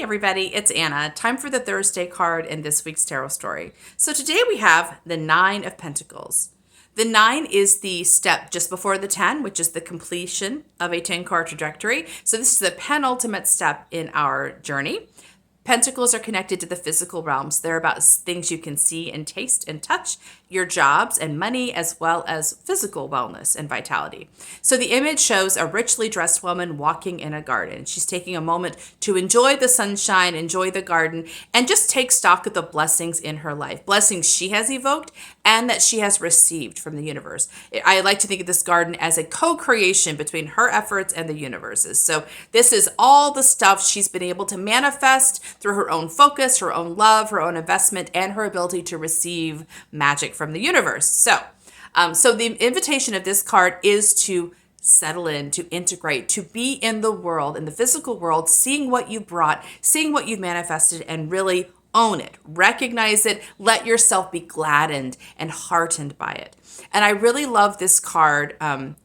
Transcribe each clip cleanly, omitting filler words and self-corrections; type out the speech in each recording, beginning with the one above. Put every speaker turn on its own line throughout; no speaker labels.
everybody, it's Anna. Time for the Thursday card in this week's tarot story. So today we have the Nine of Pentacles. The 9 is the step just before the 10, which is the completion of a 10-card trajectory. So this is the penultimate step in our journey. Pentacles are connected to the physical realms. They're about things you can see and taste and touch, your jobs and money, as well as physical wellness and vitality. So the image shows a richly dressed woman walking in a garden. She's taking a moment to enjoy the sunshine, enjoy the garden, and just take stock of the blessings in her life. Blessings she has evoked and that she has received from the universe. I like to think of this garden as a co-creation between her efforts and the universe's. So this is all the stuff she's been able to manifest through her own focus, her own love, her own investment, and her ability to receive magic from the universe. So the invitation of this card is to settle in, to integrate, to be in the world, in the physical world, seeing what you brought, seeing what you've manifested, and really own it, recognize it, let yourself be gladdened and heartened by it. And I really love this card,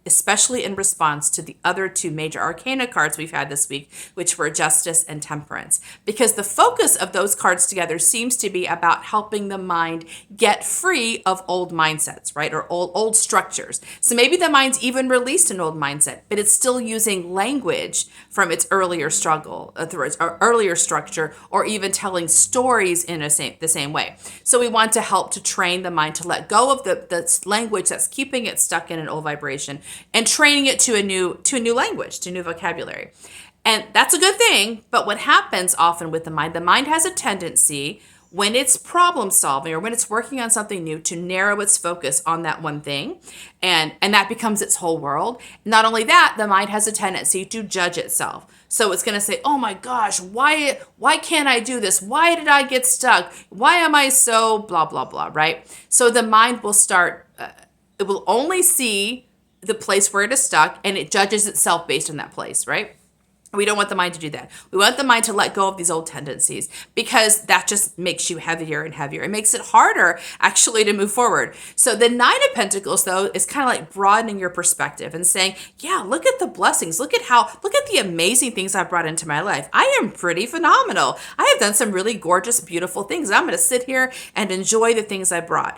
especially in response to the other two major arcana cards we've had this week, which were Justice and Temperance, because the focus of those cards together seems to be about helping the mind get free of old mindsets, right? Or old structures. So maybe the mind's even released an old mindset, but it's still using language from its earlier struggle, through its earlier structure, or even telling stories in the same way. So we want to help to train the mind to let go of the language that's keeping it stuck in an old vibration and training it to a new language, to new vocabulary. And that's a good thing, but what happens often with the mind has a tendency when it's problem solving or when it's working on something new to narrow its focus on that one thing, and that becomes its whole world. Not only that, the mind has a tendency to judge itself. So it's going to say, oh my gosh, why can't I do this? Why did I get stuck? Why am I so blah, blah, blah, right? So the mind will start, it will only see the place where it is stuck, and it judges itself based on that place, right? We don't want the mind to do that. We want the mind to let go of these old tendencies, because that just makes you heavier and heavier. It makes it harder actually to move forward. So the 9 of Pentacles, though, is kind of like broadening your perspective and saying, yeah, look at the blessings. Look at the amazing things I've brought into my life. I am pretty phenomenal. I have done some really gorgeous, beautiful things. I'm going to sit here and enjoy the things I brought.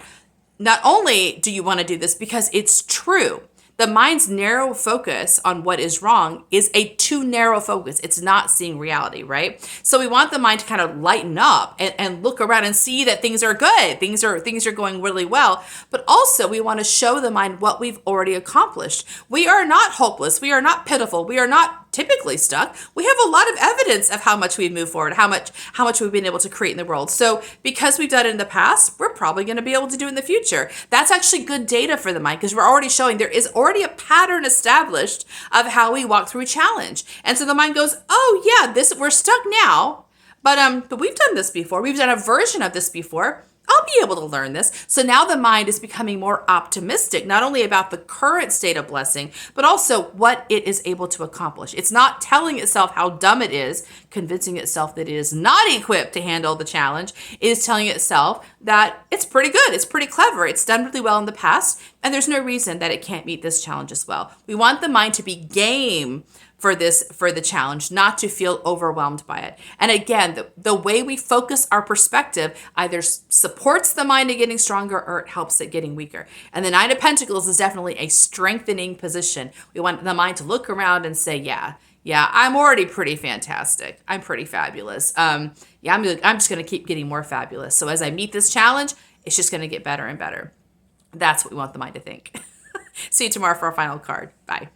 Not only do you want to do this because it's true, the mind's narrow focus on what is wrong is a too narrow focus. It's not seeing reality, right? So we want the mind to kind of lighten up and look around and see that things are good. Things are going really well. But also we want to show the mind what we've already accomplished. We are not hopeless. We are not pitiful. We are not typically stuck. We have a lot of evidence of how much we've moved forward, how much we've been able to create in the world. So because we've done it in the past, we're probably going to be able to do it in the future. That's actually good data for the mind, because we're already showing there is already a pattern established of how we walk through challenge. And so the mind goes, oh yeah, we're stuck now, but we've done this before. We've done a version of this before. I'll be able to learn this. So now the mind is becoming more optimistic, not only about the current state of blessing, but also what it is able to accomplish. It's not telling itself how dumb it is, convincing itself that it is not equipped to handle the challenge. It is telling itself that it's pretty good, it's pretty clever, it's done really well in the past, and there's no reason that it can't meet this challenge as well. We want the mind to be game for the challenge, not to feel overwhelmed by it. And again, the way we focus our perspective either supports the mind in getting stronger or it helps it getting weaker. And the 9 of Pentacles is definitely a strengthening position. We want the mind to look around and say, yeah, I'm already pretty fantastic. I'm pretty fabulous. I'm just going to keep getting more fabulous. So as I meet this challenge, it's just going to get better and better. That's what we want the mind to think. See you tomorrow for our final card. Bye.